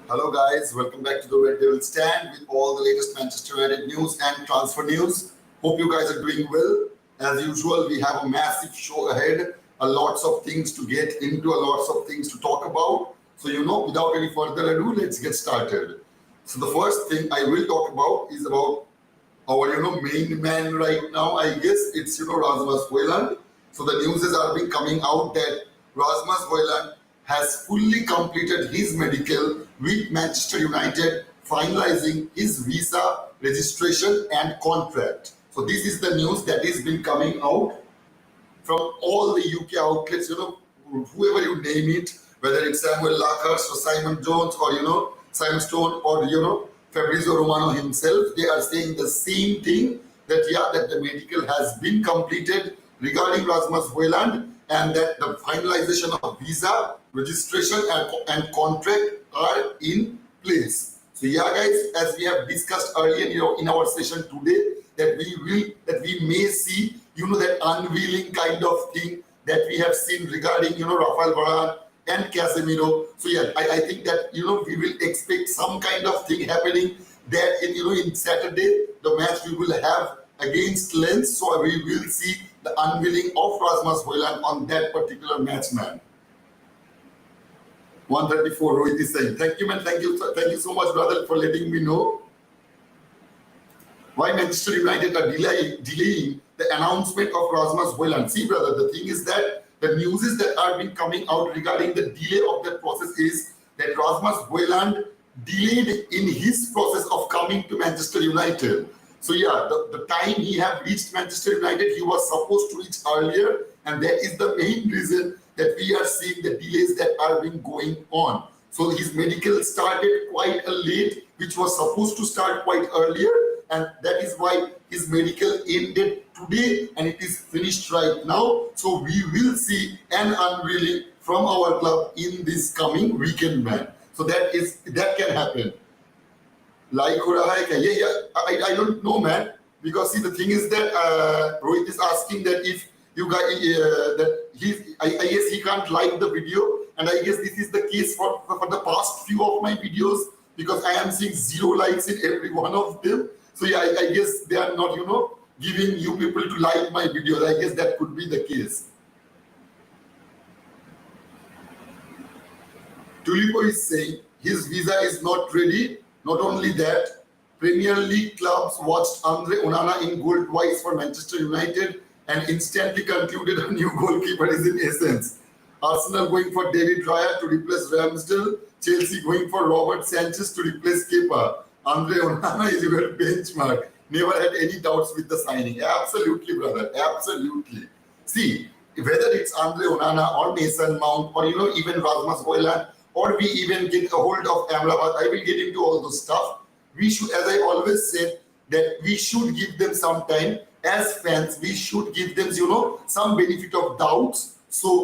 Hello guys, welcome back to the Red Devil Stand with all the latest Manchester United news and transfer news. Hope you guys are doing well. As usual, we have a massive show ahead, a lots of things to get into, a lots of things to talk about. So without any further ado, let's get started. So the first thing I will talk about is about our main man right now. I guess it's Rasmus Højlund. So the news are been coming out that Rasmus Højlund has fully completed his medical with Manchester United, finalizing his visa, registration and contract. So this is the news that has been coming out from all the UK outlets, whoever you name it, whether it's Samuel Larkhurst or Simon Jones or Simon Stone or Fabrizio Romano himself, they are saying the same thing, that the medical has been completed regarding Rasmus Højlund, and that the finalization of visa, registration and contract are in place. So guys, as we have discussed earlier in our session today, that we may see that unveiling kind of thing that we have seen regarding Rafael Varane and Casemiro. So I think that we will expect some kind of thing happening that in Saturday, the match we will have against Lens. So we will see the unveiling of Rasmus Højlund on that particular match, man. 134, Rohit is saying, thank you, man. Thank you so much, brother, for letting me know why Manchester United are delaying the announcement of Rasmus Højlund. See, brother, the thing is that the news that are been coming out regarding the delay of that process is that Rasmus Højlund delayed in his process of coming to Manchester United. So the time he have reached Manchester United, he was supposed to reach earlier, and that is the main reason that we are seeing the delays that are being going on. So his medical started quite late, which was supposed to start quite earlier, and that is why his medical ended today and it is finished right now. So we will see an unveiling from our club in this coming weekend, man. So that can happen. Like I don't know, man, because see, the thing is that Rohit is asking that if you guys I guess he can't like the video, and I guess this is the case for the past few of my videos, because I am seeing 0 likes in every one of them. So I guess they are not giving you people to like my videos. I guess that could be the case. Tulipo is saying his visa is not ready. Not only that, Premier League clubs watched Andre Onana in goal twice for Manchester United and instantly concluded a new goalkeeper is in essence. Arsenal going for David Raya to replace Ramsdale, Chelsea going for Robert Sanchez to replace Kepa. Andre Onana is your benchmark. Never had any doubts with the signing. Absolutely, brother. Absolutely. See, whether it's Andre Onana or Mason Mount or even Rasmus Højlund, or we even get a hold of Amrabat, I will get into all those stuff. We should, as I always said, that we should give them some time. As fans, we should give them, some benefit of doubts. So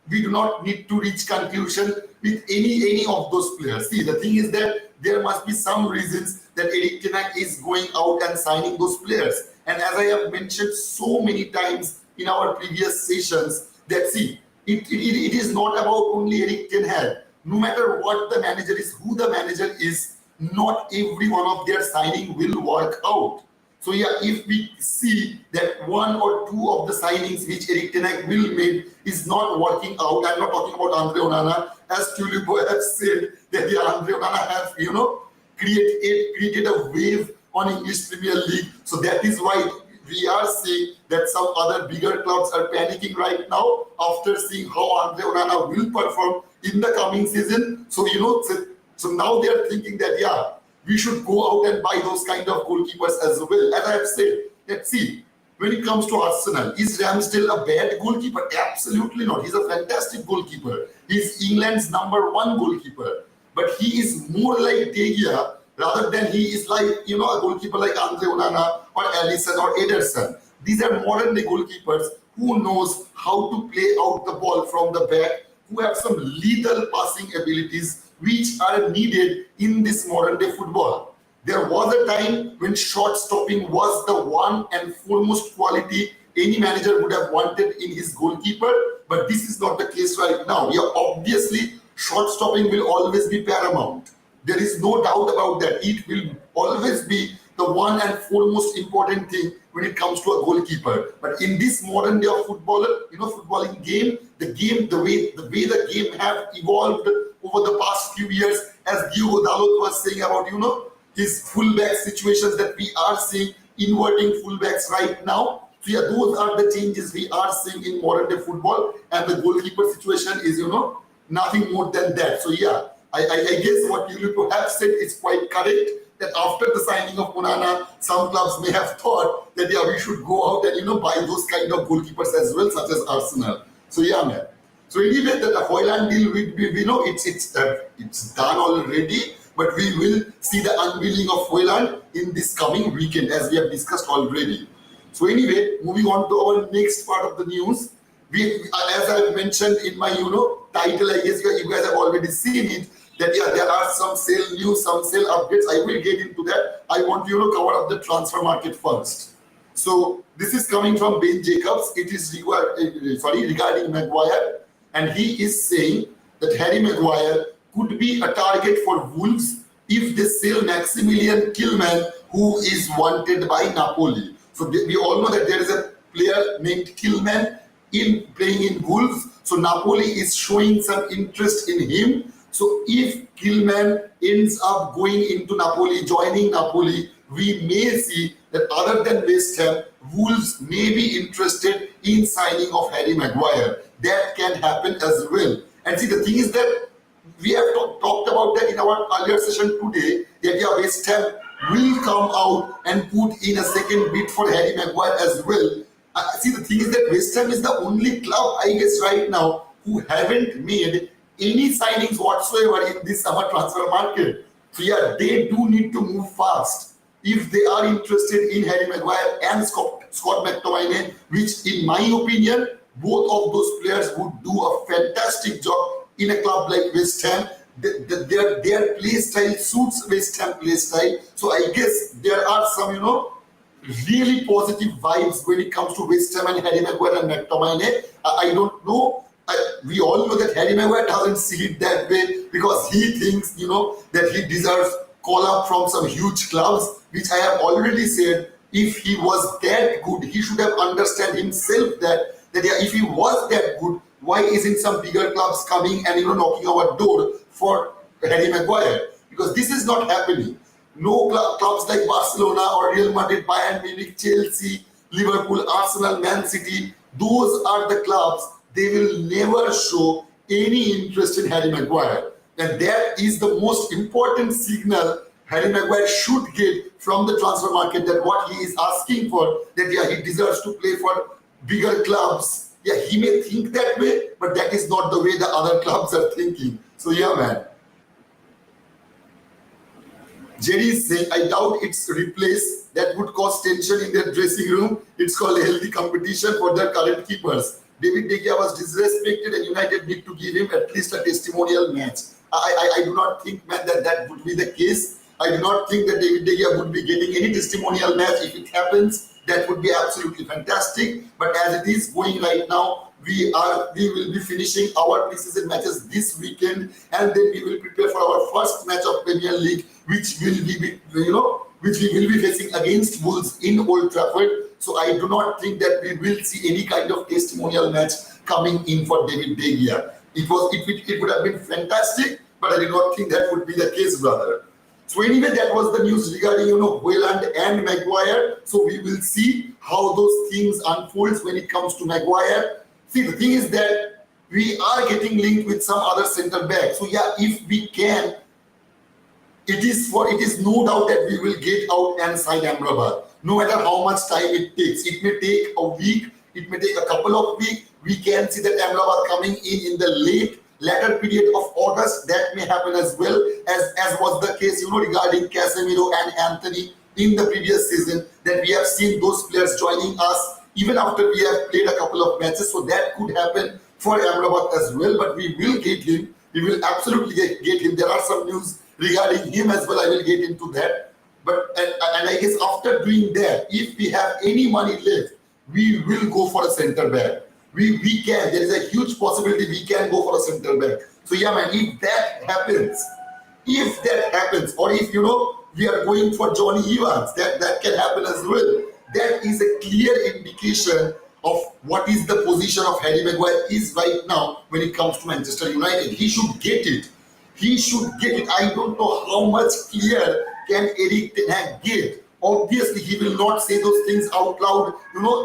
we do not need to reach conclusion with any of those players. See, the thing is that there must be some reasons that Erik ten Hag is going out and signing those players. And as I have mentioned so many times in our previous sessions, that see, it is not about only Erik ten Hag. No matter what the manager is, who the manager is, not every one of their signing will work out. So if we see that 1 or 2 of the signings which Erik ten Hag will make is not working out, I'm not talking about Andre Onana, as Tulipo has said that Andre Onana have created a wave on English Premier League. So that is why we are seeing that some other bigger clubs are panicking right now after seeing how Andre Onana will perform in the coming season. So so now they are thinking that we should go out and buy those kind of goalkeepers as well. As I have said, let's see, when it comes to Arsenal, is Ramsdale a bad goalkeeper? Absolutely not. He's a fantastic goalkeeper. He's England's #1 goalkeeper. But he is more like De Gea rather than he is like, a goalkeeper like Andre Onana or Alisson or Ederson. These are modern day goalkeepers who knows how to play out the ball from the back, who have some lethal passing abilities which are needed in this modern day football. There was a time when shot stopping was the one and foremost quality any manager would have wanted in his goalkeeper, but this is not the case right now. Obviously, shot stopping will always be paramount. There is no doubt about that. It will always be the one and foremost important thing when it comes to a goalkeeper. But in this modern day of footballing game, the way the game have evolved over the past few years, as Diogo Dalot was saying about, his fullback situations that we are seeing, inverting fullbacks right now. So yeah, those are the changes we are seeing in modern day football, and the goalkeeper situation is, nothing more than that. So yeah, I guess what you have said is quite correct, that after the signing of Onana, some clubs may have thought that yeah, we should go out and buy those kind of goalkeepers as well, such as Arsenal. So yeah, man. So anyway, that the Hoyland deal, we know it's done already, but we will see the unveiling of Hoyland in this coming weekend, as we have discussed already. So anyway, moving on to our next part of the news. As I mentioned in my title, I guess you guys have already seen it, that yeah, there are some sale news, some sale updates. I will get into that. I want to cover up the transfer market first. So this is coming from Ben Jacobs. It is regarding Maguire, and he is saying that Harry Maguire could be a target for Wolves if they sell Maximilian Tillman, who is wanted by Napoli. So we all know that there is a player named Tillman playing in Wolves. So Napoli is showing some interest in him. So if Tillman ends up going into Napoli, joining Napoli, we may see that other than West Ham, Wolves may be interested in signing of Harry Maguire. That can happen as well. And see, the thing is that we have talked about that in our earlier session today, that yeah, West Ham will come out and put in a second bid for Harry Maguire as well. See, the thing is that West Ham is the only club, I guess, right now who haven't made any signings whatsoever in this summer transfer market. So yeah, they do need to move fast if they are interested in Harry Maguire and Scott McTominay, which in my opinion, both of those players would do a fantastic job in a club like West Ham. Their play style suits West Ham play style. So I guess there are some, really positive vibes when it comes to West Ham and Harry Maguire and McTominay. I don't know. We all know that Harry Maguire doesn't see it that way, because he thinks, that he deserves call-up from some huge clubs, which I have already said, if he was that good, he should have understood himself that yeah, if he was that good, why isn't some bigger clubs coming and knocking our door for Harry Maguire? Because this is not happening. No clubs like Barcelona or Real Madrid, Bayern Munich, Chelsea, Liverpool, Arsenal, Man City, those are the clubs, they will never show any interest in Harry Maguire. And that is the most important signal Harry Maguire should get from the transfer market, that what he is asking for, that yeah, he deserves to play for bigger clubs. Yeah, he may think that way, but that is not the way the other clubs are thinking. So yeah, man. Jerry is saying, I doubt it's replace. That would cause tension in their dressing room. It's called a healthy competition for their current keepers. David De Gea was disrespected and United need to give him at least a testimonial match. I do not think, man, that would be the case. I do not think that David De Gea would be getting any testimonial match. If it happens, that would be absolutely fantastic. But as it is going right now, we will be finishing our preseason matches this weekend, and then we will prepare for our first match of Premier League, which we will be facing against Wolves in Old Trafford. So I do not think that we will see any kind of testimonial match coming in for David De Gea. It would have been fantastic, but I do not think that would be the case, brother. So anyway, that was the news regarding Hoyland and Maguire. So we will see how those things unfolds when it comes to Maguire. See, the thing is that we are getting linked with some other centre back. So yeah, if we can, it is no doubt that we will get out and sign Amrabat. No matter how much time it takes. It may take a week, it may take a couple of weeks. We can see that Amrabat coming in the latter period of August. That may happen as well, as was the case regarding Casemiro and Anthony in the previous season, that we have seen those players joining us even after we have played a couple of matches. So that could happen for Amrabat as well, but we will get him. We will absolutely get him. There are some news regarding him as well. I will get into that. But and I guess after doing that, if we have any money left, we will go for a centre back. We can. There is a huge possibility we can go for a centre back. So yeah, man, if that happens, If that happens, or if we are going for Johnny Evans, that can happen as well. That is a clear indication of what is the position of Harry Maguire is right now when it comes to Manchester United. He should get it. He should get it. I don't know how much clear can Eric Ten Hag get. Obviously, he will not say those things out loud,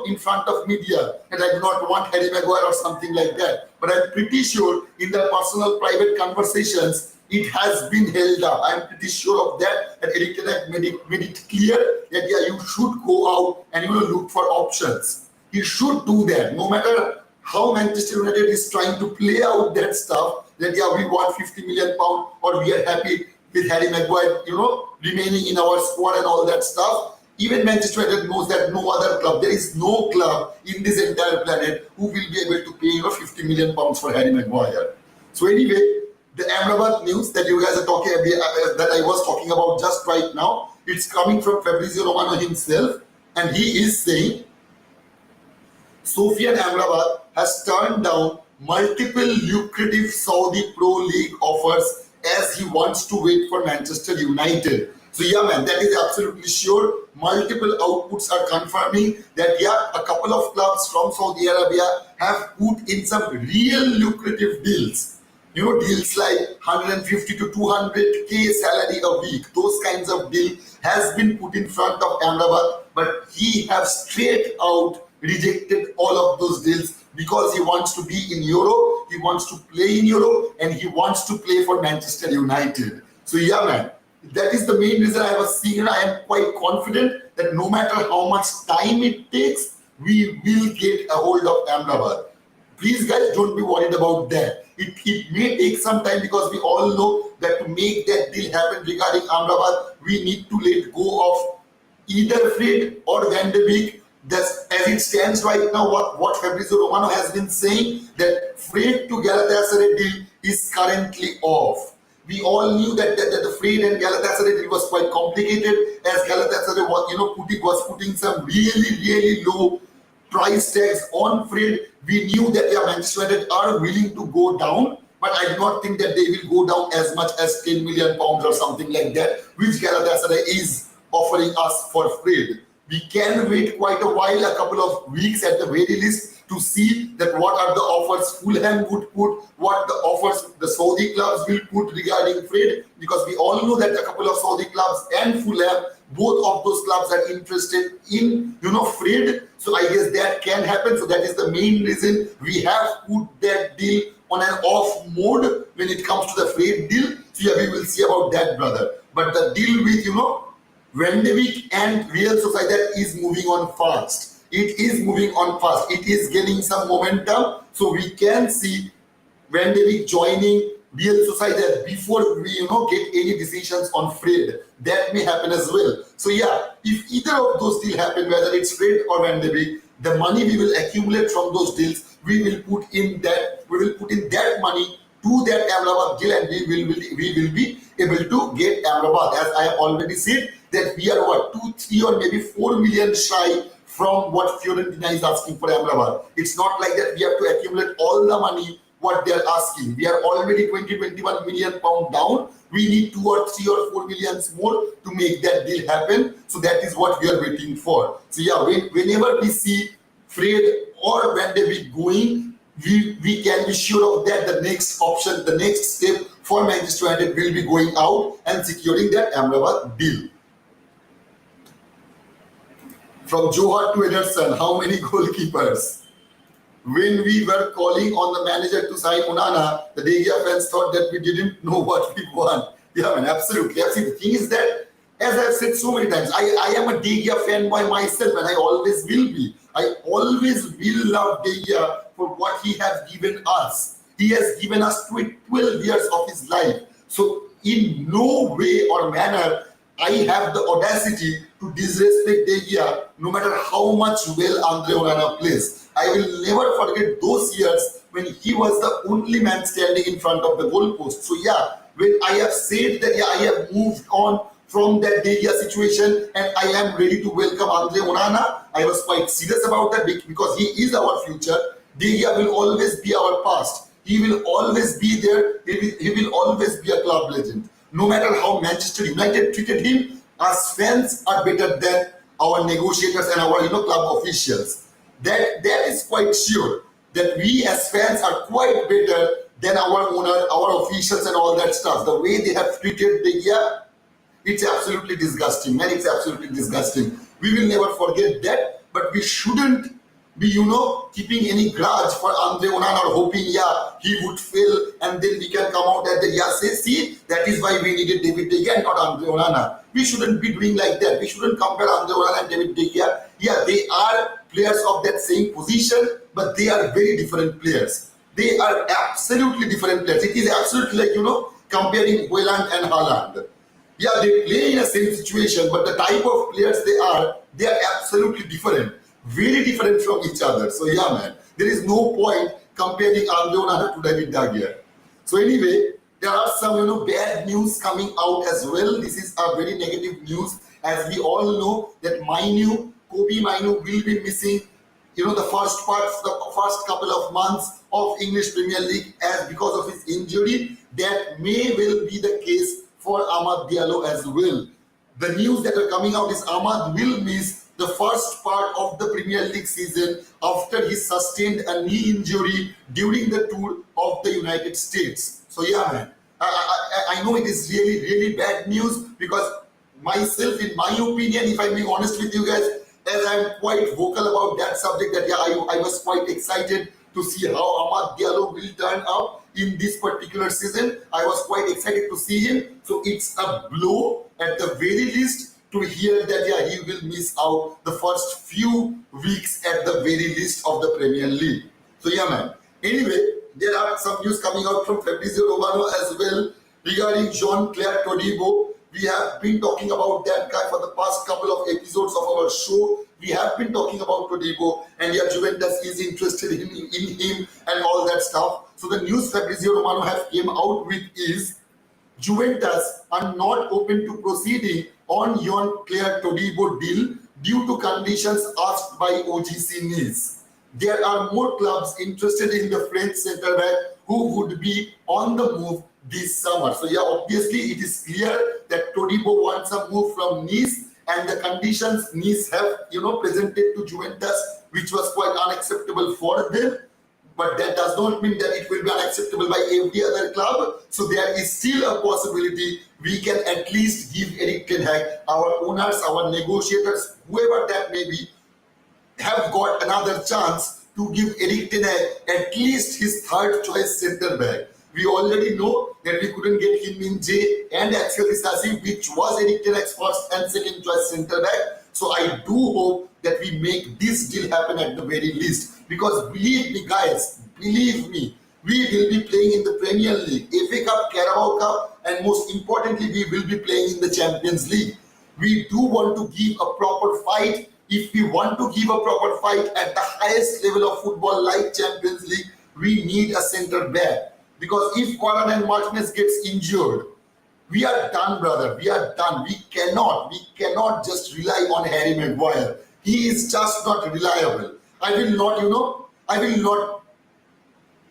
in front of media. And I do not want Harry Maguire or something like that. But I'm pretty sure in their personal, private conversations, it has been held up. I'm pretty sure of that. And Eric Ten Hag made it clear that you should go out and look for options. He should do that, no matter how Manchester United is trying to play out that stuff. That we want 50 million pounds, or we are happy with Harry Maguire, remaining in our squad and all that stuff. Even Manchester United knows that no other club, there is no club in this entire planet who will be able to pay 50 million pounds for Harry Maguire. So anyway, the Amrabat news that you guys are talking that I was talking about just right now, it's coming from Fabrizio Romano himself, and he is saying Sofian Amrabat has turned down multiple lucrative Saudi Pro League offers as he wants to wait for Manchester United. So yeah, man, that is absolutely sure. Multiple outputs are confirming that a couple of clubs from Saudi Arabia have put in some real lucrative deals. Deals like 150 to 200k salary a week. Those kinds of deal has been put in front of Amrabat, but he has straight out rejected all of those deals because he wants to be in Europe, he wants to play in Europe, and he wants to play for Manchester United. So yeah, man, that is the main reason I was seeing. I am quite confident that no matter how much time it takes, we will get a hold of Amrabat. Please, guys, don't be worried about that. It may take some time because we all know that to make that deal happen regarding Amrabat, we need to let go of either Fred or Van de Beek. As it stands right now, what Fabrizio Romano has been saying, that Fred to Galatasaray deal is currently off. We all knew that the Fred and Galatasaray deal was quite complicated, as Galatasaray was putting some really, really low price tags on Fred. We knew that Manchester United are willing to go down, but I do not think that they will go down as much as 10 million pounds or something like that, which Galatasaray is offering us for Fred. We can wait quite a while, a couple of weeks at the very least, to see that what are the offers Fulham would put, what the offers the Saudi clubs will put regarding Fred, because we all know that a couple of Saudi clubs and Fulham, both of those clubs are interested in, Fred. So I guess that can happen. So that is the main reason we have put that deal on an off mode when it comes to the Fred deal. So yeah, we will see about that, brother. But the deal with, Van de Beek and Real Sociedad is moving on fast. It is moving on fast. It is getting some momentum. So we can see Van de Beek joining Real Sociedad before we get any decisions on Fred. That may happen as well. So yeah, if either of those deals happen, whether it's Fred or Van de Beek, the money we will accumulate from those deals, we will put in that money to that Amrabat deal, and we will be able to get Amrabat. As I have already said, that we are 2, 3 or maybe 4 million shy from what Fiorentina is asking for Amrabat. It's not like that we have to accumulate all the money what they are asking. We are already 20-21 million pound down. We need 2 or 3 or 4 millions more to make that deal happen. So that is what we are waiting for. So yeah, whenever we see Fred or Van de Beek going, we can be sure of that the next option, the next step for Manchester United will be going out and securing that Amrabat deal. From Johar to Ederson, how many goalkeepers? When we were calling on the manager to sign Onana, the De Gea fans thought that we didn't know what we want. Yeah, man, absolutely. The thing is that, as I've said so many times, I am a De Gea fan by myself, and I always will be. I always will love De Gea for what he has given us. He has given us 12 years of his life. So in no way or manner I have the audacity to disrespect De Gea, no matter how much well Andre Onana plays. I will never forget those years when he was the only man standing in front of the goalpost. So yeah, when I have said that I have moved on from that De Gea situation and I am ready to welcome Andre Onana, I was quite serious about that because he is our future. De Gea will always be our past. He will always be there. He will always be a club legend. no matter how Manchester United treated him, us fans are better than our negotiators and our club officials. That is quite sure that we as fans are quite better than our owner, our officials, and all that stuff. The way they have treated the year, it's absolutely disgusting, man. It's absolutely disgusting. We will never forget that, but we shouldn't be, keeping any grudge for Andre Onana or hoping, he would fail and then we can come out and then, say, see, that is why we needed David De Gea and not Andre Onana. We shouldn't be doing like that. We shouldn't compare Andre Onana and David De Gea. Yeah, they are players of that same position, but they are very different players. They are absolutely different players. It is absolutely like, comparing Haaland and Haaland. Yeah, they play in the same situation, but the type of players they are absolutely different. Very different from each other. So yeah, man, there is no point comparing Andre Onana to David De Gea. So anyway, there are some bad news coming out as well. This is a very negative news, as we all know that Kobe Mainoo will be missing the first couple of months of English Premier League as because of his injury. That may well be the case for Amad Diallo as well. The news that are coming out is Amad will miss the first part of the Premier League season after he sustained a knee injury during the tour of the United States. So yeah, man, I know it is really, really bad news, because myself, in my opinion, if I'm being honest with you guys, as I'm quite vocal about that subject, that I was quite excited to see how Amad Diallo will turn up in this particular season. I was quite excited to see him. So it's a blow at the very least to hear that he will miss out the first few weeks at the very least of the Premier League. So yeah, man. Anyway, there are some news coming out from Fabrizio Romano as well regarding Jean-Claire Todibo. We have been talking about that guy for the past couple of episodes of our show. We have been talking about Todibo, and Juventus is interested in him and all that stuff. So the news Fabrizio Romano have came out with is Juventus are not open to proceeding on Jean-Claire Todibo deal due to conditions asked by OGC Nice. There are more clubs interested in the French centre back who would be on the move this summer. So yeah, obviously it is clear that Todibo wants a move from Nice, and the conditions Nice have presented to Juventus, which was quite unacceptable for them. But that does not mean that it will be unacceptable by every other club. So there is still a possibility we can at least give Erik ten Hag, our owners, our negotiators, whoever that may be, have got another chance to give Erik ten Hag at least his third choice centre back. We already know that we couldn't get Kim Min-jae and Axel Disasi, which was Erik ten Hag's first and second choice centre back. So I do hope that we make this deal happen at the very least. Because believe me, guys, believe me, we will be playing in the Premier League, FA Cup, Carabao Cup, and most importantly, we will be playing in the Champions League. We do want to give a proper fight. If we want to give a proper fight at the highest level of football like Champions League, we need a centre back. Because if Varane and Martinez gets injured, we are done, brother. We are done. We cannot just rely on Harry Maguire. He is just not reliable. I will not,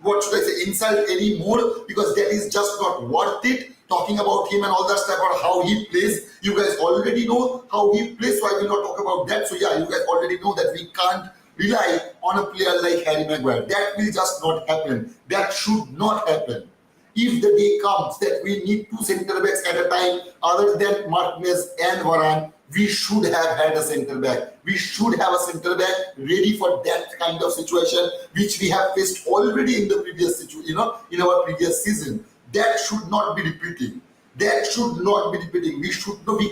what should I say, insult anymore, because that is just not worth it. Talking about him and all that stuff, or how he plays, you guys already know how he plays, so I will not talk about that. So yeah, you guys already know that we can't rely on a player like Harry Maguire. That will just not happen. That should not happen. If the day comes that we need two centre backs at a time other than Martinez and Varane, we should have had a centre back. We should have a centre back ready for that kind of situation, which we have faced already in the previous situation, in our previous season. That should not be repeating. That should not be repeating. We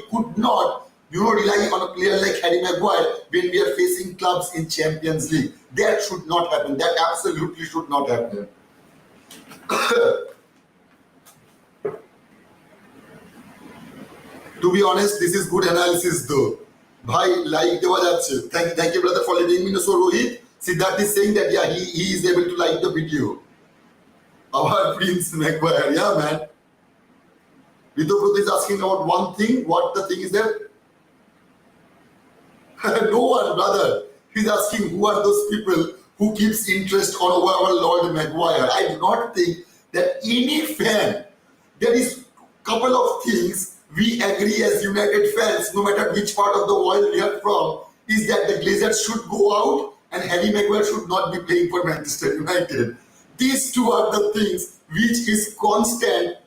could not, rely on a player like Harry Maguire when we are facing clubs in Champions League. That should not happen. That absolutely should not happen. To be honest, this is good analysis though. Bhai, like dewa jacche. Thank you, brother, for letting me know. So Rohit, Siddharth is saying that he is able to like the video. Our Prince Maguire, yeah, man. Vidopruth is asking about one thing. What the thing is there? No one, brother. He's asking who are those people who keeps interest on our Lord Maguire. I do not think that any fan, there is a couple of things we agree as United fans, no matter which part of the world we are from, is that the Glazers should go out and Harry Maguire should not be playing for Manchester United. These two are the things which is constant,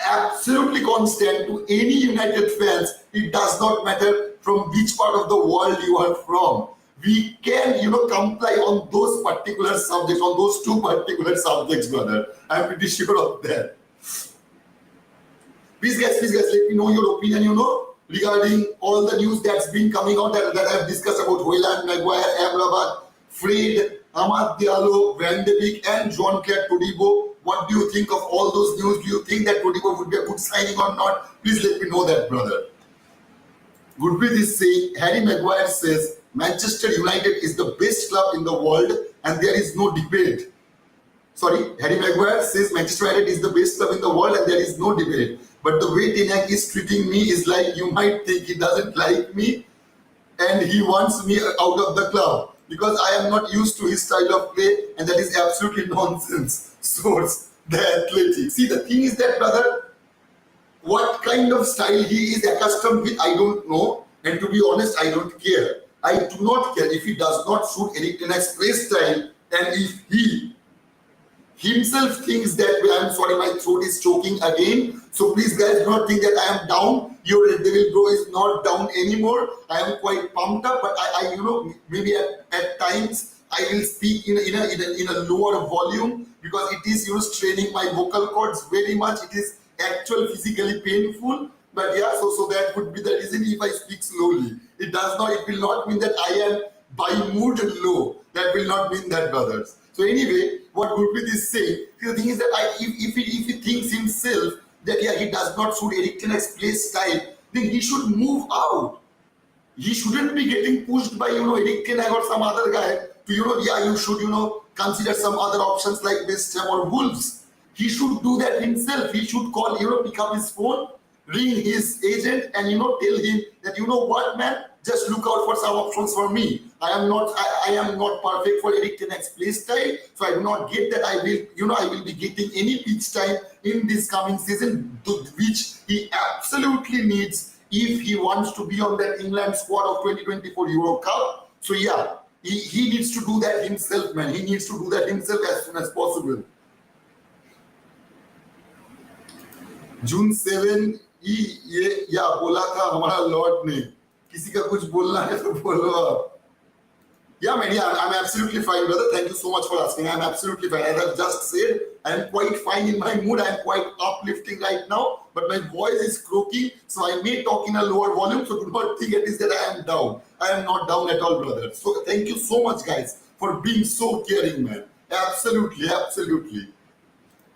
absolutely constant to any United fans. It does not matter from which part of the world you are from. We can, comply on those particular subjects, on those two particular subjects, brother. I'm pretty sure of that. Please guys, let me know your opinion, regarding all the news that's been coming out that I've discussed about Hojlund, Maguire, Amrabat, Fred, Amad Diallo, Van de Beek, and Jean-Claude Todibo. What do you think of all those news? Do you think that Todibo would be a good signing or not? Please let me know that, brother. Gurpreet is saying, Harry Maguire says, Manchester United is the best club in the world and there is no debate. Sorry, Harry Maguire says Manchester United is the best club in the world and there is no debate. But the way Ten Hag is treating me is like you might think he doesn't like me and he wants me out of the club because I am not used to his style of play and that is absolutely nonsense. Source, The Athletic. See, the thing is that, brother, what kind of style he is accustomed with, I don't know. And to be honest, I don't care. I do not care if he does not suit Erik Ten Hag's play style and if he himself thinks that way. I'm sorry, my throat is choking again. So please guys do not think that I am down. Your Red Devil Bro is not down anymore. I am quite pumped up, but I maybe at times I will speak in a lower volume because it is straining my vocal cords very much. It is actually physically painful. But yeah, so that would be the reason if I speak slowly. It will not mean that I am by mood low. That will not mean that, brothers. So anyway, what Gurpreet is saying, the thing is that if he thinks himself that he does not suit Erik Ten Hag's play style, then he should move out. He shouldn't be getting pushed by Erik Ten Hag or some other guy to you should consider some other options like West Ham or Wolves. He should do that himself. He should call pick up his phone, ring his agent, and tell him that what, man, just look out for some options for me. I am not perfect for Erik Ten Hag's play style, so I do not get that I will be getting any pitch time in this coming season, which he absolutely needs if he wants to be on that England squad of 2024 Euro Cup. So yeah, he needs to do that himself, man. He needs to do that himself as soon as possible. June 7 या बोला था हमारा Lord ने किसी का कुछ बोलना है तो बोलो आप. Yeah, man, I'm absolutely fine, brother. Thank you so much for asking. I'm absolutely fine. As I just said, I'm quite fine in my mood. I'm quite uplifting right now, but my voice is croaking, so I may talk in a lower volume, so do not think it is that I am down. I am not down at all, brother. So thank you so much, guys, for being so caring, man. Absolutely, absolutely.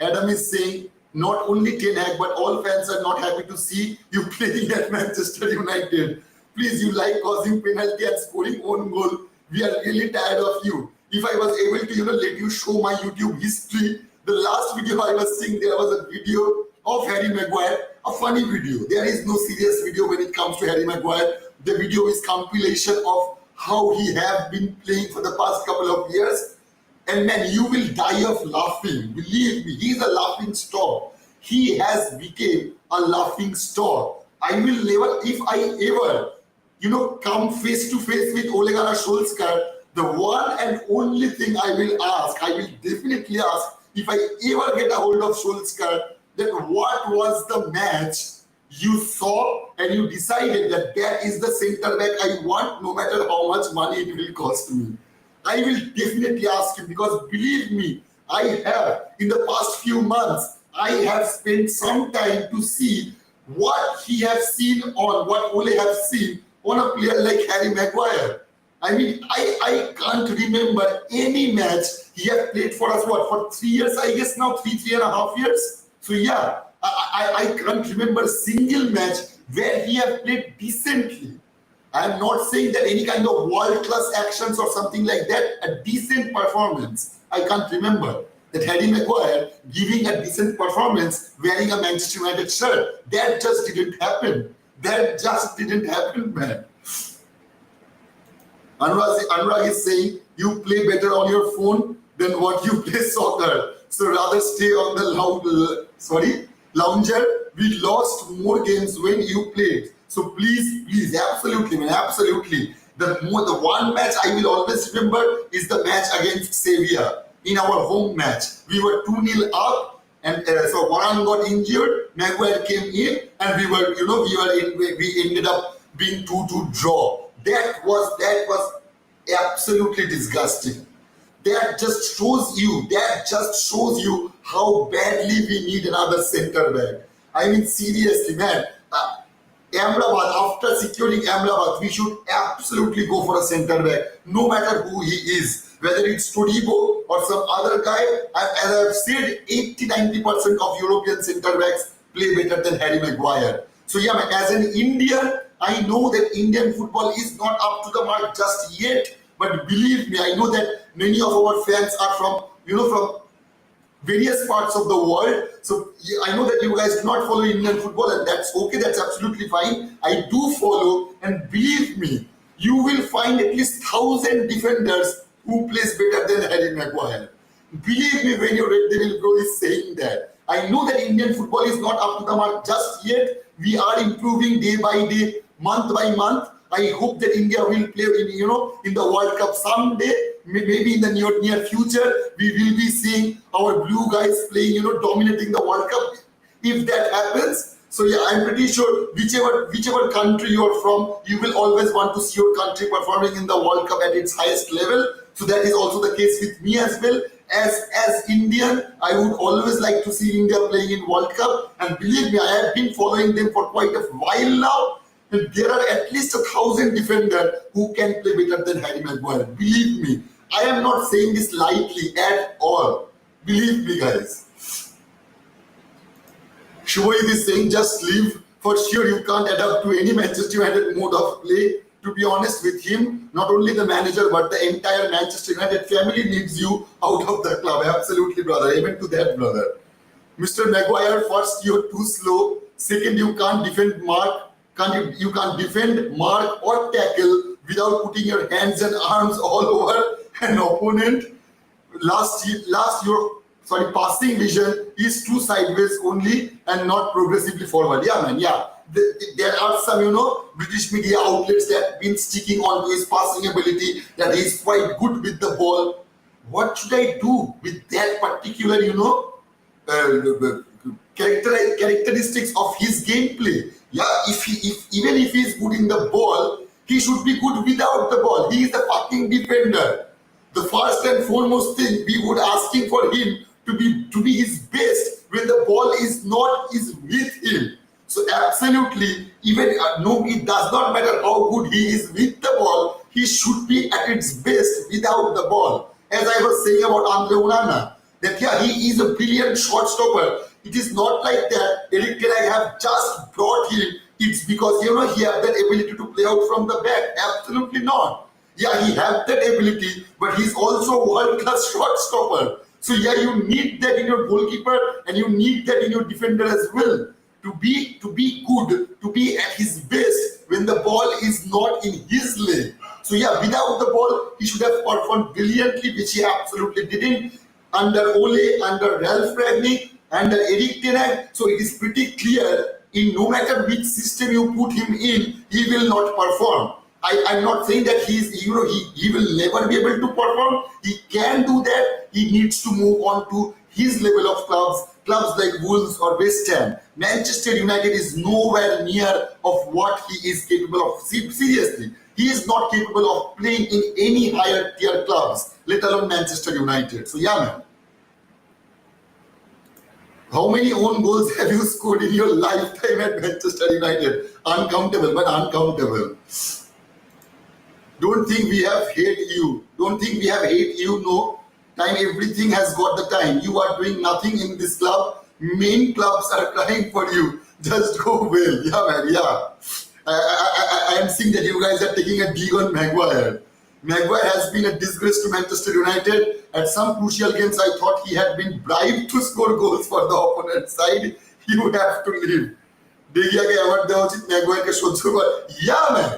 Adam is saying, not only Ten Hag, but all fans are not happy to see you playing at Manchester United. Please, you like causing penalty and scoring own goal. We are really tired of you. If I was able to, let you show my YouTube history, the last video I was seeing, there was a video of Harry Maguire, a funny video. There is no serious video when it comes to Harry Maguire. The video is compilation of how he have been playing for the past couple of years. And man, you will die of laughing. Believe me, he's a laughing stock. He has become a laughing stock. I will never, if I ever, come face to face with Ole Gunnar Solskjaer, the one and only thing I will definitely ask, if I ever get a hold of Solskjaer, that what was the match you saw and you decided that is the center back I want, no matter how much money it will cost me. I will definitely ask him because believe me, I have, in the past few months, I have spent some time to see what he has seen on, what Ole has seen on a player like Harry Maguire. I mean, I can't remember any match he has played for us, for 3 years, I guess now, 3.5 years. So yeah, I can't remember a single match where he has played decently. I'm not saying that any kind of world-class actions or something like that, a decent performance. I can't remember that Harry Maguire giving a decent performance wearing a Manchester United shirt. That just didn't happen. That just didn't happen, man. Anurag is saying, you play better on your phone than what you play soccer. So rather stay on the Lounger, we lost more games when you played. So please, absolutely, man, absolutely. The one match I will always remember is the match against Sevilla in our home match. We were 2-0 up, and so Varane got injured. Maguire came in, and we ended up being 2-2 draw. That was absolutely disgusting. That just shows you how badly we need another center back. I mean, seriously, man. Amrabat, after securing Amrabat, we should absolutely go for a centre back, no matter who he is, whether it's Todibo or some other guy. As I've said, 80-90% of European centre backs play better than Harry Maguire. So yeah, man, as an Indian, I know that Indian football is not up to the mark just yet, but believe me, I know that many of our fans are from various parts of the world. So I know that you guys do not follow Indian football, and that's okay, that's absolutely fine. I do follow, and believe me, you will find at least 1,000 defenders who plays better than Harry Maguire. Believe me when your Red Devil Bro is saying that. I know that Indian football is not up to the mark just yet. We are improving day by day, month by month. I hope that India will play in the World Cup someday. Maybe in the near future, we will be seeing our blue guys playing, dominating the World Cup. If that happens, so yeah, I'm pretty sure whichever country you are from, you will always want to see your country performing in the World Cup at its highest level. So that is also the case with me as well. As Indian, I would always like to see India playing in World Cup. And believe me, I have been following them for quite a while now. And there are at least 1,000 defenders who can play better than Harry Maguire. Believe me, I am not saying this lightly at all. Believe me, guys. Shoaib is saying just leave. For sure, you can't adapt to any Manchester United mode of play. To be honest with him, not only the manager, but the entire Manchester United family needs you out of the club. Absolutely, brother. Amen to that, brother. Mr. Maguire, first, you're too slow. Second, you can't defend Mark. You can't defend, mark, or tackle without putting your hands and arms all over an opponent. Your passing vision is too sideways only and not progressively forward. Yeah, man. Yeah, there are some British media outlets that have been sticking on to his passing ability, that he is quite good with the ball. What should I do with that particular characteristics of his gameplay? Yeah, even if he's good in the ball, he should be good without the ball. He is the fucking defender. The first and foremost thing we would asking for him to be his best when the ball is with him. So absolutely, even it does not matter how good he is with the ball, he should be at its best without the ball. As I was saying about Andre Onana, that yeah, he is a brilliant shot stopper. It is not like that Eric Ten Hag have just brought him. It's because he have that ability to play out from the back. Absolutely not. Yeah, he has that ability, but he's also a world-class shot stopper. So yeah, you need that in your goalkeeper, and you need that in your defender as well. To be good, to be at his best when the ball is not in his leg. So yeah, without the ball, he should have performed brilliantly, which he absolutely didn't. Under Ole, under Ralph Rangnick, under Eric Ten Hag. So it is pretty clear, in no matter which system you put him in, he will not perform. I'm not saying that he will never be able to perform. He can do that. He needs to move on to his level of clubs like Wolves or West Ham. Manchester United is nowhere near of what he is capable of. Seriously, he is not capable of playing in any higher tier clubs, let alone Manchester United. So yeah, man. How many own goals have you scored in your lifetime at Manchester United? Uncountable, but uncountable. Don't think we have hate you. Don't think we have hate you. No. Time, everything has got the time. You are doing nothing in this club. Main clubs are crying for you. Just go well. Yeah, man. Yeah. I am seeing that you guys are taking a dig on Maguire. Maguire has been a disgrace to Manchester United. At some crucial games, I thought he had been bribed to score goals for the opponent side. You have to leave. De Geaকে award দেওয়া উচিত, ম্যাগুয়ারকে সহ্য কর. Yeah, man.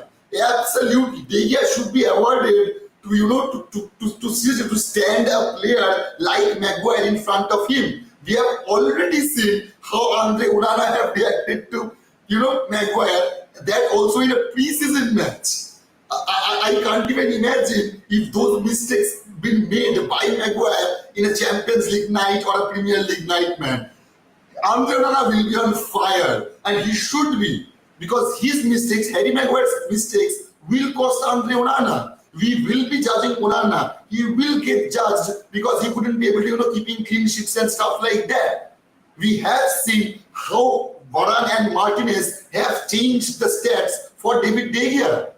Absolutely. De Gea should be awarded to stand a player like Maguire in front of him. We have already seen how Andre Onana have reacted to, Maguire. That also in a pre-season match. I can't even imagine if those mistakes been made by Maguire in a Champions League night or a Premier League night, man. Andre Onana will be on fire, and he should be, because his mistakes, Harry Maguire's mistakes, will cost Andre Onana. We will be judging Onana. He will get judged because he couldn't be able to, keeping clean sheets and stuff like that. We have seen how Varane and Martinez have changed the stats for David De Gea.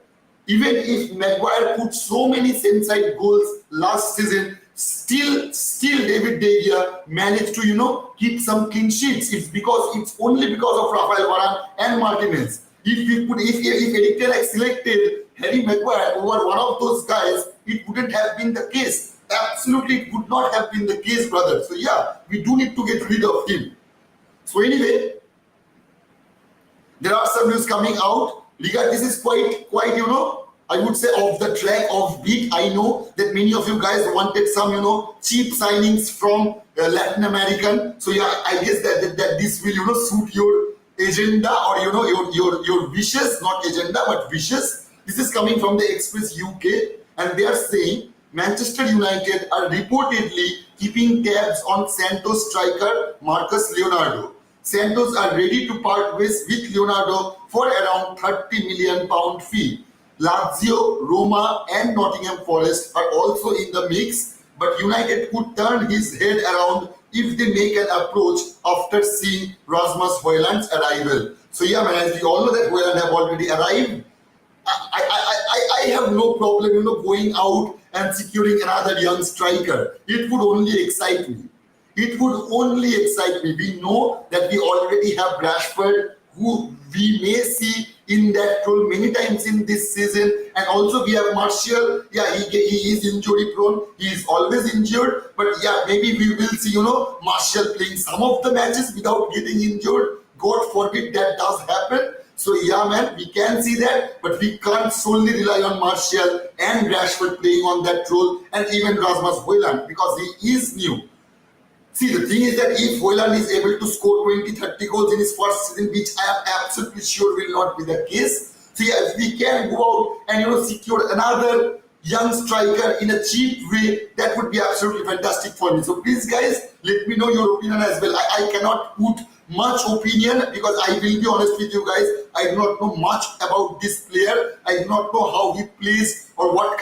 Even if Maguire put so many same-side goals last season, still David De Gea managed to keep some clean sheets. It's only because of Rafael Varane and Martinez. If Eric Ten Hag selected Harry Maguire over one of those guys, it wouldn't have been the case. Absolutely, it would not have been the case, brother. So yeah, we do need to get rid of him. So anyway, there are some news coming out. This is quite I would say off the track, off beat. I know that many of you guys wanted some cheap signings from Latin American. So yeah, I guess that this will suit your agenda or your wishes, not agenda but wishes. This is coming from the Express UK, and they are saying Manchester United are reportedly keeping tabs on Santos striker Marcus Leonardo. Santos are ready to part ways with Leonardo for around £30 million fee. Lazio, Roma and Nottingham Forest are also in the mix, but United could turn his head around if they make an approach after seeing Rasmus Højlund's arrival. So yeah, man, as we all know that Højlund have already arrived, I have no problem, going out and securing another young striker. It would only excite me. It would only excite me. We know that we already have Rashford, who we may see in that role many times in this season, and also we have Martial. Yeah, he is injury prone. He is always injured, but yeah, maybe we will see Martial playing some of the matches without getting injured. God forbid that does happen. So yeah, man, we can see that, but we can't solely rely on Martial and Rashford playing on that role, and even Rasmus Højlund, because he is new. See, the thing is that if Højlund is able to score 20-30 goals in his first season, which I am absolutely sure will not be the case, so yeah, if we can go out and secure another young striker in a cheap way, that would be absolutely fantastic for me. So please, guys, let me know your opinion as well. I cannot put much opinion because I will be honest with you guys, I do not know much about this player. I do not know how he plays or what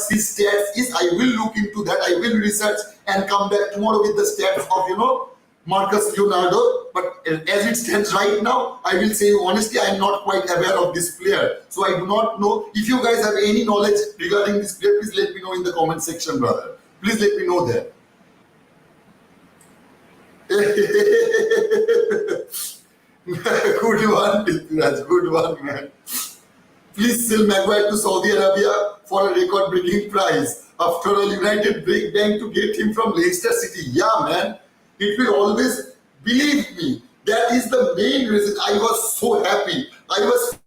his stats is. I will look into that. I will research and come back tomorrow with the stats of Marcus Leonardo. But as it stands right now, I will say honestly, I am not quite aware of this player. So I do not know. If you guys have any knowledge regarding this player, please let me know in the comment section, brother. Please let me know that. Good one, Prithviraj. Good one, man. Please sell Maguire to Saudi Arabia for a record-breaking price. After all, United break bank to get him from Leicester City. Yeah, man. It will always, believe me, that is the main reason I was so happy. I was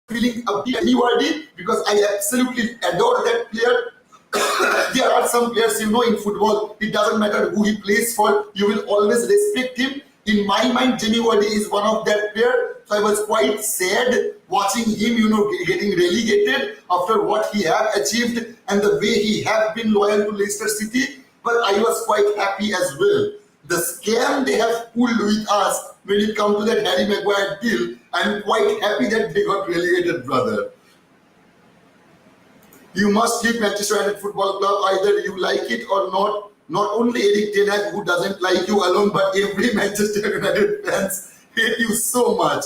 feeling a bit anywhere because I absolutely adore that player. There are some players, in football, it doesn't matter who he plays for, you will always respect him. In my mind, Jamie Vardy is one of that player. So I was quite sad watching him, getting relegated after what he have achieved and the way he have been loyal to Leicester City. But I was quite happy as well. The scam they have pulled with us when it comes to that Harry Maguire deal, I'm quite happy that they got relegated, brother. You must leave Manchester United Football Club, either you like it or not. Not only Eric Ten Hag, who doesn't like you alone, but every Manchester United fans hate you so much.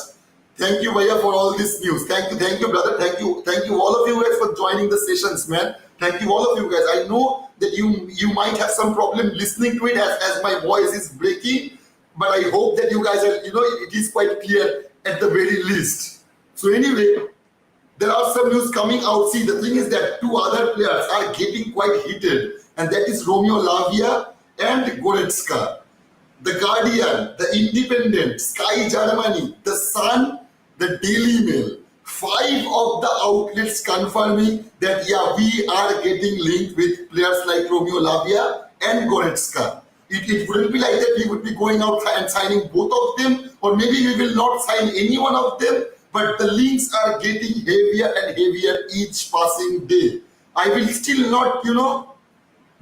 Thank you, Bhaiya, for all this news. Thank you, brother. Thank you, all of you guys for joining the sessions, man. Thank you, all of you guys. I know that you might have some problem listening to it as my voice is breaking, but I hope that you guys are, it is quite clear at the very least. So anyway, there are some news coming out. See, the thing is that two other players are getting quite heated, and that is Romeo Lavia and Goretzka. The Guardian, the Independent, Sky Germany, the Sun, the Daily Mail. 5 of the outlets confirming that, yeah, we are getting linked with players like Romeo Lavia and Goretzka. It wouldn't be like that we would be going out and signing both of them, or maybe we will not sign any one of them, but the links are getting heavier and heavier each passing day. I will still not,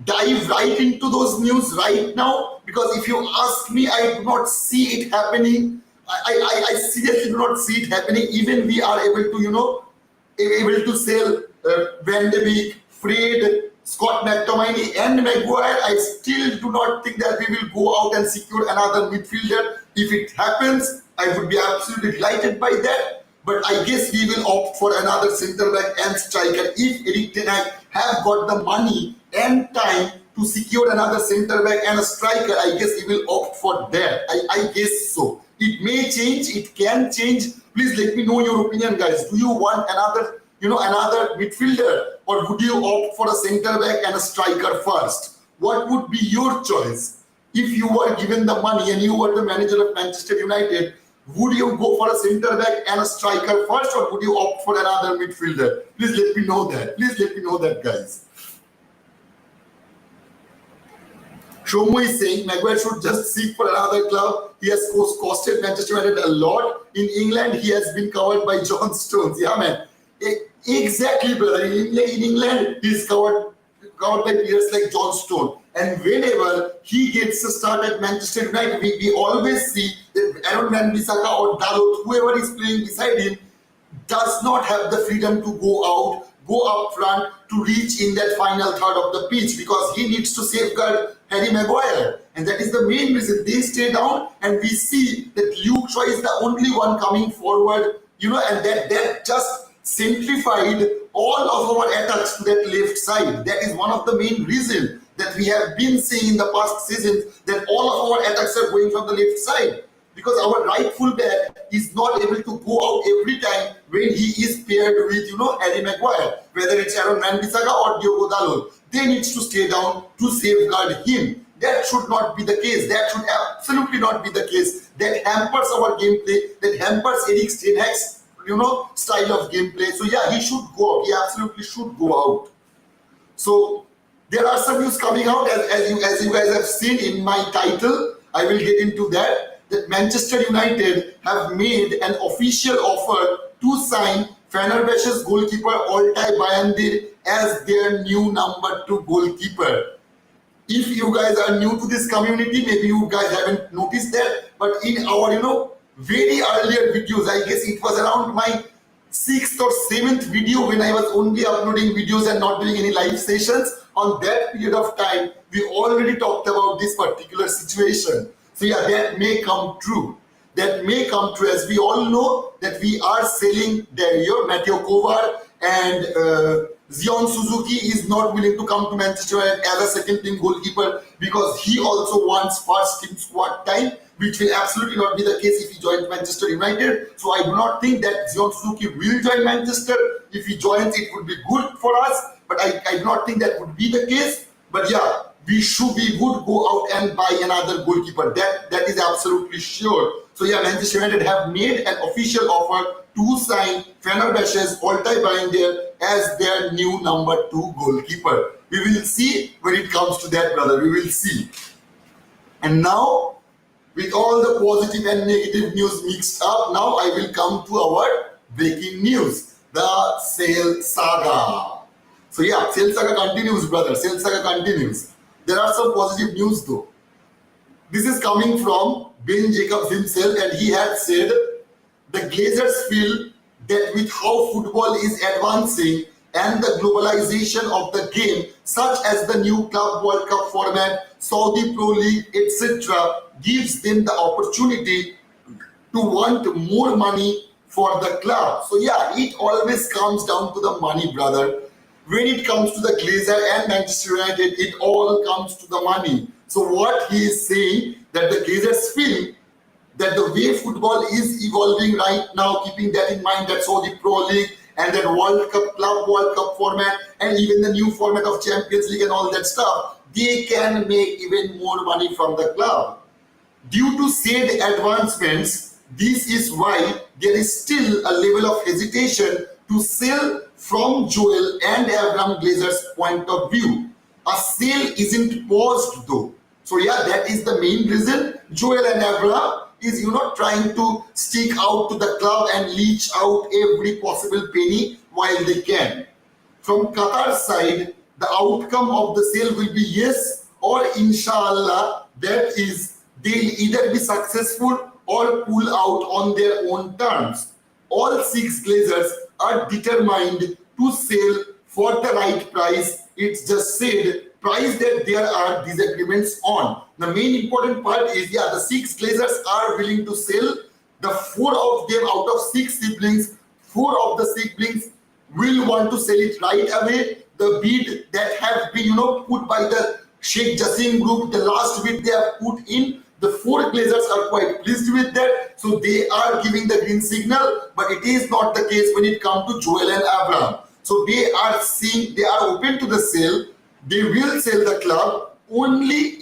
dive right into those news right now, because if you ask me, I do not see it happening. I seriously do not see it happening. Even we are able to, able to sell Van de Beek, Fred, Scott McTominay and Maguire. I still do not think that we will go out and secure another midfielder. If it happens, I would be absolutely delighted by that. But I guess we will opt for another centre back and striker. If Erik ten Hag have got the money and time to secure another centre back and a striker, I guess he will opt for that. I guess so. It may change, it can change. Please let me know your opinion, guys. Do you want another, another midfielder, or would you opt for a centre back and a striker first? What would be your choice? If you were given the money and you were the manager of Manchester United, would you go for a centre back and a striker first, or would you opt for another midfielder? Please let me know that. Please let me know that, guys. Shomo is saying Maguire should just seek for another club. He has costed Manchester United a lot. In England, he has been covered by John Stones. Yeah, man. Exactly, brother. In England, he's covered by players like John Stone. And whenever he gets a start at Manchester United, we always see that Aaron Wan-Bissaka or Dalot, whoever is playing beside him, does not have the freedom to go out, go up front to reach in that final third of the pitch, because he needs to safeguard Harry Maguire. And that is the main reason they stay down, and we see that Luke Shaw is the only one coming forward, and that just simplified all of our attacks to that left side. That is one of the main reasons that we have been seeing in the past seasons, that all of our attacks are going from the left side, because our right fullback is not able to go out every time when he is paired with, Harry Maguire, whether it's Aaron Wan-Bissaka or Diogo Dalot. They need to stay down to safeguard him. That should not be the case. That should absolutely not be the case. That hampers our gameplay. That hampers Erik ten Hag's, style of gameplay. So yeah, he should go out. He absolutely should go out. So there are some news coming out, as you guys have seen in my title. I will get into that. That Manchester United have made an official offer to sign Fenerbahce's goalkeeper Altay Bayındır as their new number 2 goalkeeper. If you guys are new to this community, maybe you guys haven't noticed that, but in our very earlier videos, I guess it was around my 6th or 7th video when I was only uploading videos and not doing any live sessions. On that period of time, we already talked about this particular situation. So yeah, that may come true. That may come true, as we all know that we are selling Dario, Mateo Kovar, and Zion Suzuki is not willing to come to Manchester United as a second team goalkeeper, because he also wants first team squad time, which will absolutely not be the case if he joins Manchester United. So I do not think that Zion Suzuki will join Manchester. If he joins, it would be good for us, but I do not think that would be the case. But yeah, we would go out and buy another goalkeeper. That is absolutely sure. So yeah, Manchester United have made an official offer to sign Fenerbahce's Altay Bayındır as their new number 2 goalkeeper. We will see when it comes to that, brother. We will see. And now, with all the positive and negative news mixed up, now I will come to our breaking news, the sale saga. So yeah, sale saga continues, brother. Sale saga continues. There are some positive news though. This is coming from Ben Jacobs himself, and he had said the Glazers feel that with how football is advancing and the globalization of the game, such as the new Club World Cup format, Saudi Pro League, etc., gives them the opportunity to want more money for the club. So yeah, it always comes down to the money, brother. When it comes to the Glazer and Manchester United, it all comes to the money. So what he is saying, that the Glazers feel that the way football is evolving right now, keeping that in mind, that Saudi Pro League and that World Cup, Club World Cup format, and even the new format of Champions League and all that stuff, they can make even more money from the club. Due to said advancements, this is why there is still a level of hesitation to sell from Joel and Avram Glazer's point of view. A sale isn't paused though. So yeah, that is the main reason Joel and Abraham is trying to stick out to the club and leech out every possible penny while they can. From Qatar's side, the outcome of the sale will be yes or inshallah, that is, they'll either be successful or pull out on their own terms. All 6 Glazers are determined to sell for the right price. It's just said price that there are disagreements on. The main important part is, yeah, the 6 Glazers are willing to sell. The 4 of them out of 6 siblings, 4 of the siblings will want to sell it right away. The bid that have been put by the Sheikh Jassim group, the last bid they have put in, the 4 Glazers are quite pleased with that. So they are giving the green signal, but it is not the case when it comes to Joel and Abraham. So they are open to the sale. They will sell the club only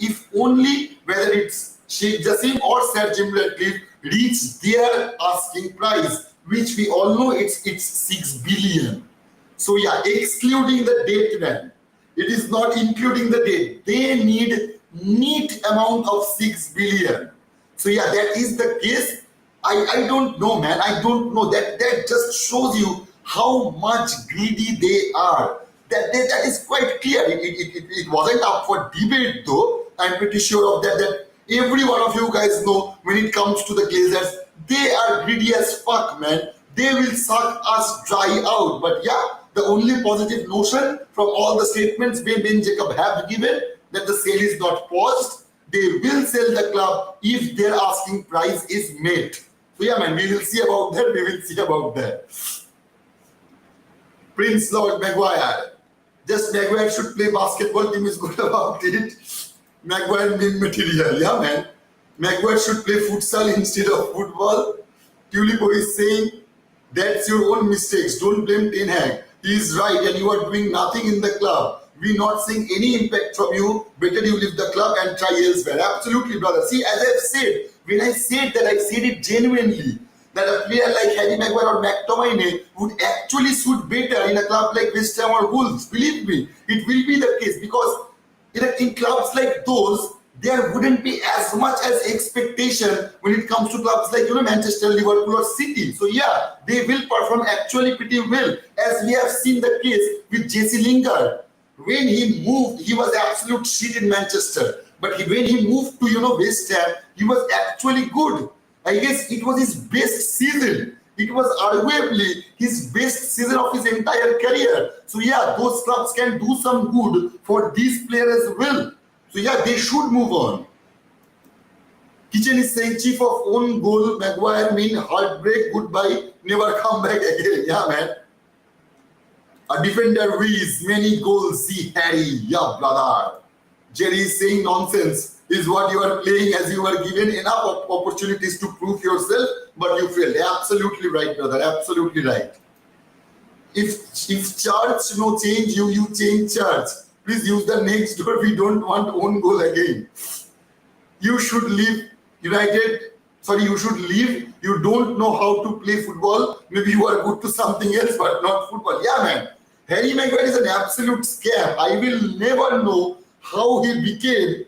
whether it's Sheikh Jassim or Sir Jim Ratcliffe reach their asking price, which we all know it's 6 billion. So yeah, excluding the debt, man. It is not including the debt. They need neat amount of 6 billion. So yeah, that is the case. I don't know, man. I don't know. That just shows you how much greedy they are. That is quite clear. It wasn't up for debate though. I'm pretty sure of that every one of you guys know when it comes to the Glazers, they are greedy as fuck, man. They will suck us dry out. But yeah, the only positive notion from all the statements Ben and Jacob have given, that the sale is not paused. They will sell the club if their asking price is met. So yeah, man, we will see about that. Prince Lord Maguire. Just Maguire should play basketball. Team is good about it. Maguire meme material. Yeah, man. Maguire should play futsal instead of football. Tulipo is saying, that's your own mistakes. Don't blame Ten Hag. He is right and you are doing nothing in the club. We're not seeing any impact from you. Better you leave the club and try elsewhere. Absolutely, brother. See, as I've said, when I said that, I said it genuinely. That a player like Harry Maguire or McTominay would actually suit better in a club like West Ham or Wolves. Believe me, it will be the case because in clubs like those, there wouldn't be as much as expectation when it comes to clubs like Manchester, Liverpool or City. So yeah, they will perform actually pretty well, as we have seen the case with Jesse Lingard. When he moved, he was absolute shit in Manchester. But when he moved to West Ham, he was actually good. I guess it was his best season. It was arguably his best season of his entire career. So yeah, those clubs can do some good for these players as well. So yeah, they should move on. Kitchen is saying chief of own goal, Maguire mean heartbreak, goodbye, never come back again. Yeah, man. A defender wins many goals, see Harry. Yeah, brother. Jerry is saying nonsense. Is what you are playing as you were given enough opportunities to prove yourself, but you failed. Absolutely right, brother. Absolutely right. If church no change you change church. Please use the next door. We don't want own goal again. You should leave United. Sorry, you should leave. You don't know how to play football. Maybe you are good to something else, but not football. Yeah, man. Harry Maguire is an absolute scam. I will never know how he became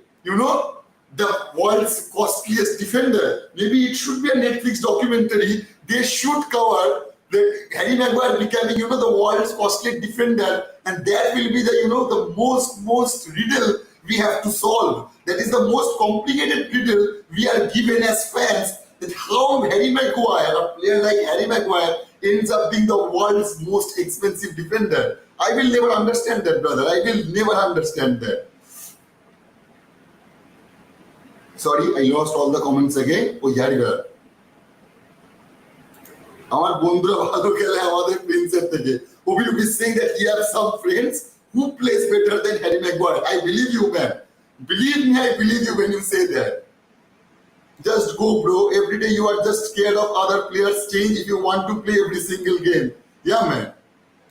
the world's costliest defender. Maybe it should be a Netflix documentary. They should cover the Harry Maguire becoming, the world's costliest defender, and that will be the, the most riddle we have to solve. That is the most complicated riddle we are given as fans. That how Harry Maguire, a player like Harry Maguire, ends up being the world's most expensive defender. I will never understand that, brother. I will never understand that. Sorry, I lost all the comments again. Oh, here you are. আমার বন্ধুরা ভালো খেলে আমাদের প্রিন্সের থেকে. Obi is saying that he has some friends who plays better than Harry Maguire. I believe you, man. Believe me, I believe you when you say that. Just go, bro. Every day you are just scared of other players change if you want to play every single game. Yeah, man.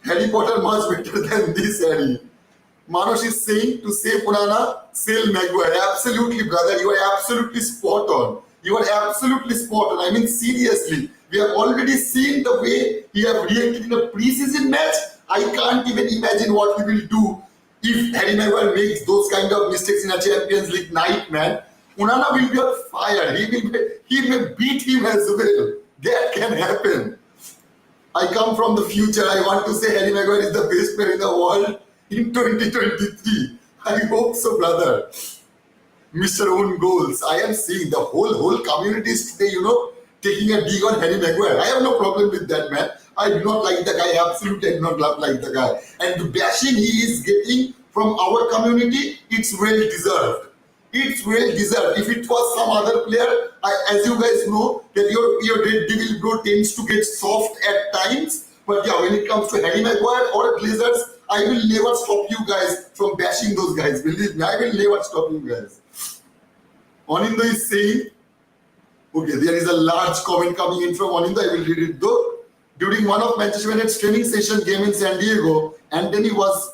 Harry Potter much better than this, Harry. Manos is saying to save Onana, sell Maguire. Absolutely, brother. You are absolutely spot on. You are absolutely spot on. I mean, seriously. We have already seen the way he have reacted in a preseason match. I can't even imagine what he will do If Harry Maguire makes those kind of mistakes in a Champions League night, man, Onana will be on fire. He may beat him as well. That can happen. I come from the future. I want to say Harry Maguire is the best player in the world in 2023. I hope so, brother. Mr. Own Goals. I am seeing the whole community is today, taking a dig on Harry Maguire. I have no problem with that, man. I do not like the guy. Absolutely, I do not like the guy. And the bashing he is getting from our community, it's well deserved. It's well deserved. If it was some other player, as you guys know, that your Red Devil bro tends to get soft at times. But yeah, when it comes to Harry Maguire or Glazers, I will never stop you guys from bashing those guys. Believe me, I will never stop you guys. Anindo is saying, okay, there is a large comment coming in from Anindo. I will read it though. During one of Manchester United's training session game in San Diego, Anthony was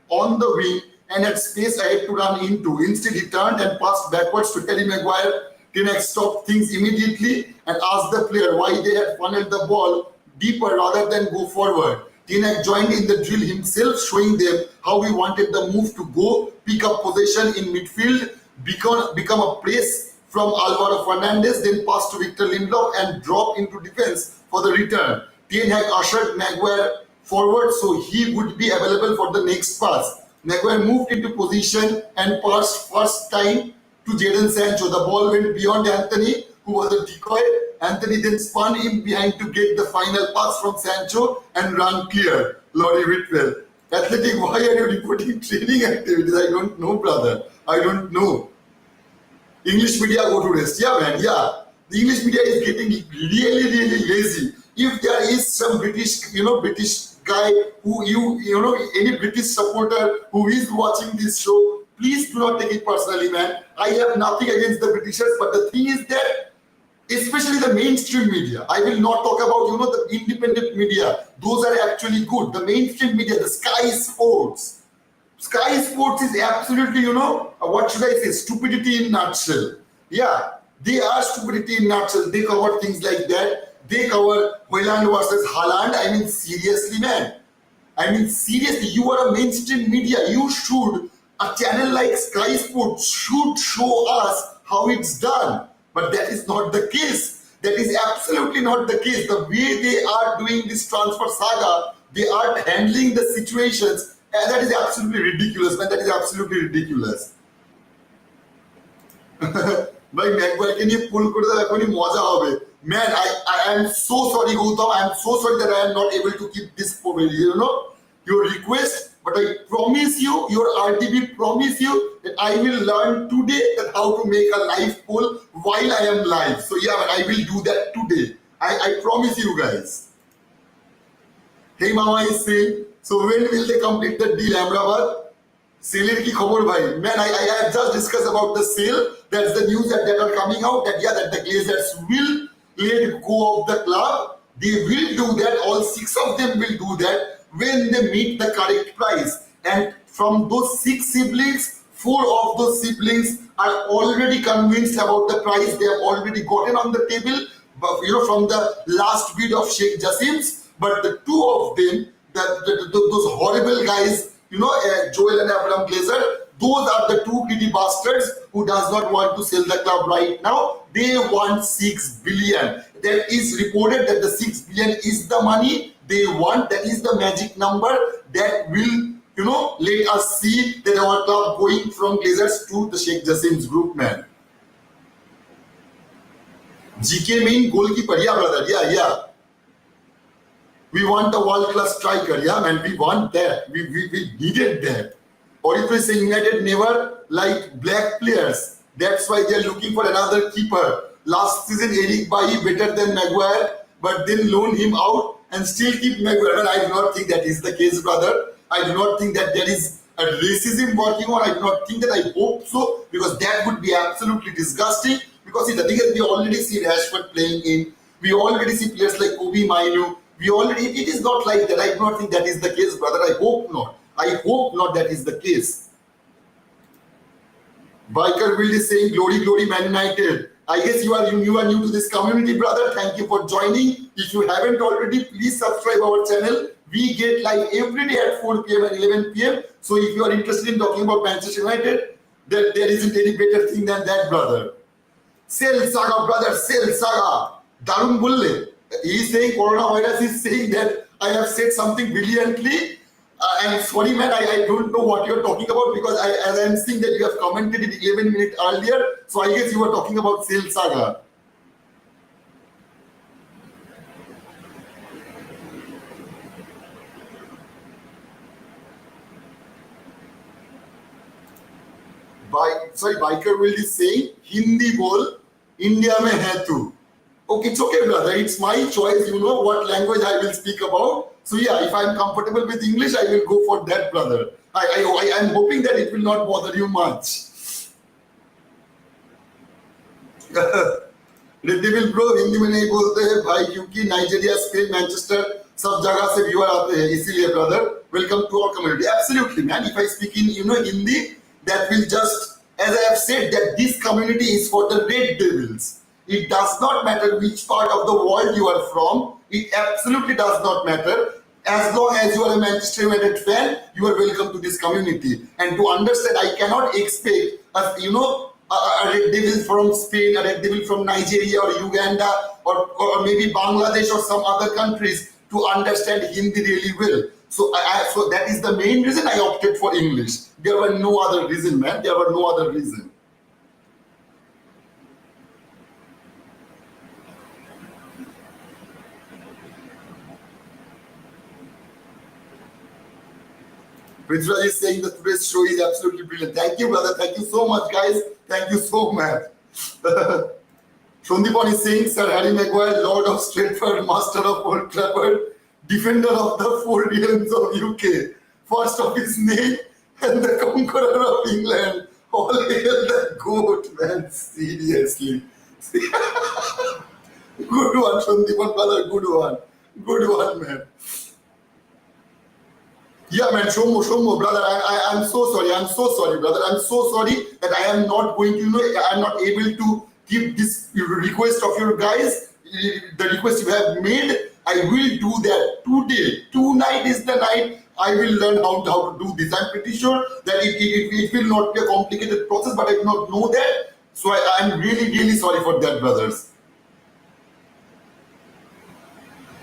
on the wing and had space ahead to run into. Instead, he turned and passed backwards to Harry Maguire. Ten Hag stopped things immediately and asked the player why they had funneled the ball deeper rather than go forward. Ten Hag joined in the drill himself, showing them how he wanted the move to go, pick up possession in midfield, become a press from Alvaro Fernandez, then pass to Victor Lindelof and drop into defense for the return. Ten Hag ushered Maguire forward so he would be available for the next pass. Maguire moved into position and passed first time to Jadon Sancho. The ball went beyond Anthony, who was a decoy. Anthony then spun him behind to get the final pass from Sancho and run clear. Laurie Whitwell. Athletic, why are you reporting training activities? I don't know, brother. I don't know. English media go to rest. Yeah, man. Yeah. The English media is getting really lazy. If there is some British guy who any British supporter who is watching this show, please do not take it personally, man. I have nothing against the Britishers, but the thing is that, especially the mainstream media, I will not talk about the independent media. Those are actually good. The mainstream media, the Sky Sports. Sky Sports is absolutely, what should I say, stupidity in nutshell. Yeah, they are stupidity in nutshell. They cover things like that. They cover Haaland versus Haaland. I mean, seriously, man. I mean, seriously, you are a mainstream media. A channel like Sky Sports should show us how it's done. But that is not the case. That is absolutely not the case. The way they are doing this transfer saga, they are handling the situations, and that is absolutely ridiculous, man. That is absolutely ridiculous. Bhai, Maguire can you pull maza hobe? Man, I am so sorry, Gautam. I am so sorry that I am not able to keep this, your request. But I promise you, your RTB promise you that I will learn today that how to make a live poll while I am live. So yeah, I will do that today. I promise you guys. Hey Mama is saying, so when will they complete the deal, Amrabat? Sale ki khabor bhai. Man, I have just discussed about the sale. That's the news that are coming out that the Glazers will let go of the club. They will do that. All 6 of them will do that when they meet the correct price. And from those 6 siblings, 4 of those siblings are already convinced about the price. They have already gotten on the table, but from the last bid of Sheikh Jassim's. But the 2 of them, those horrible guys, Joel and Abraham Glazer, those are the 2 greedy bastards who does not want to sell the club right now. They want 6 billion. There is reported that the 6 billion is the money they want. That is the magic number that will, let us see that our club going from Glazers to the Sheikh Jassim's group, man. GK main goalkeeper, yeah, brother, yeah. We want a world-class striker, yeah, man. We want that. We needed that. Or if we say United never liked black players, that's why they are looking for another keeper. Last season, Eric Bailly better than Maguire, but then loan him out and still keep Maguire. Well, I do not think that is the case, brother. I do not think that there is a racism working on. I do not think that. I hope so, because that would be absolutely disgusting. Because see, the thing is, we already see Rashford playing in. We already see players like Kobe Mainu. It is not like that. I do not think that is the case, brother. I hope not. I hope not that is the case. Biker Will is saying, glory, Man United. I guess you are new to this community, brother. Thank you for joining. If you haven't already, please subscribe our channel. We get live every day at 4 p.m. and 11 p.m. So if you are interested in talking about Manchester United, there isn't any better thing than that, brother. Sell saga, brother. Sell saga. Darun Bulle. He is saying coronavirus is saying that I have said something brilliantly. And sorry, man, I don't know what you're talking about because as I'm seeing that you have commented it 11 minutes earlier. So I guess you were talking about Sale Saga. Biker will be saying Hindi bol, India mein hai tu. Okay, it's okay, brother. It's my choice. You know what language I will speak about. So yeah, if I'm comfortable with English, I will go for that, brother. I'm hoping that it will not bother you much. Devil bro, Hindi में नहीं बोलते हैं भाई क्योंकि Nigeria, Spain, Manchester सब जगह से viewer आते हैं इसीलिए brother. Welcome to our community. Absolutely, man. If I speak in Hindi, that will just, as I have said, that this community is for the Red Devils. It does not matter which part of the world you are from. It absolutely does not matter. As long as you are a Manchester United fan, you are welcome to this community. And to understand, I cannot expect a Red Devil from Spain, a Red Devil from Nigeria or Uganda or maybe Bangladesh or some other countries to understand Hindi really well. So that is the main reason I opted for English. There were no other reason, man. There were no other reason. Prithviraj is saying that today's show is absolutely brilliant. Thank you, brother. Thank you so much, guys. Thank you so much. Shondipan is saying, Sir Harry Maguire, Lord of Stratford, Master of Old Trafford, Defender of the Four Realms of UK, First of his name, and the Conqueror of England. All hail the GOAT, man. Seriously. Good one, Shondipan, brother. Good one. Good one, man. Yeah, man, Shomo, brother, I'm so sorry. I'm so sorry, brother. I'm so sorry that I am not going to, I'm not able to give this request of your guys, the request you have made. I will do that today. Tonight is the night I will learn how to do this. I'm pretty sure that it will not be a complicated process, but I do not know that. So I'm really sorry for that, brothers.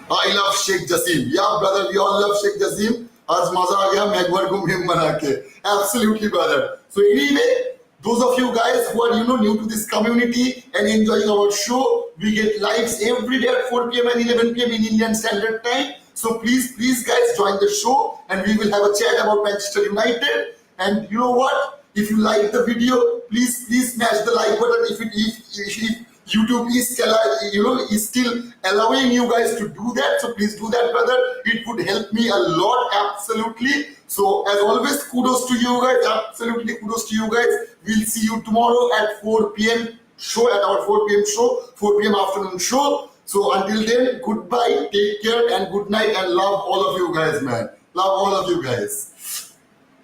I love Sheikh Jassim. Yeah, brother, we all love Sheikh Jassim. आज मजा आ गया मैगवर को ma'am बना के. Absolutely, brother. So anyway, those of you guys who are new to this community and enjoying our show, we get lives every day at 4 p.m. and 11 p.m. in Indian Standard Time. So please guys join the show and we will have a chat about Manchester United. And you know what? If you like the video, please smash the like button. If YouTube is still allowing you guys to do that, so please do that, brother. It would help me a lot, absolutely. So as always, kudos to you guys. Absolutely kudos to you guys. We'll see you tomorrow at 4 p.m. show, at our 4 p.m. show, 4 p.m. afternoon show. So until then, goodbye, take care, and good night, and love all of you guys, man. Love all of you guys.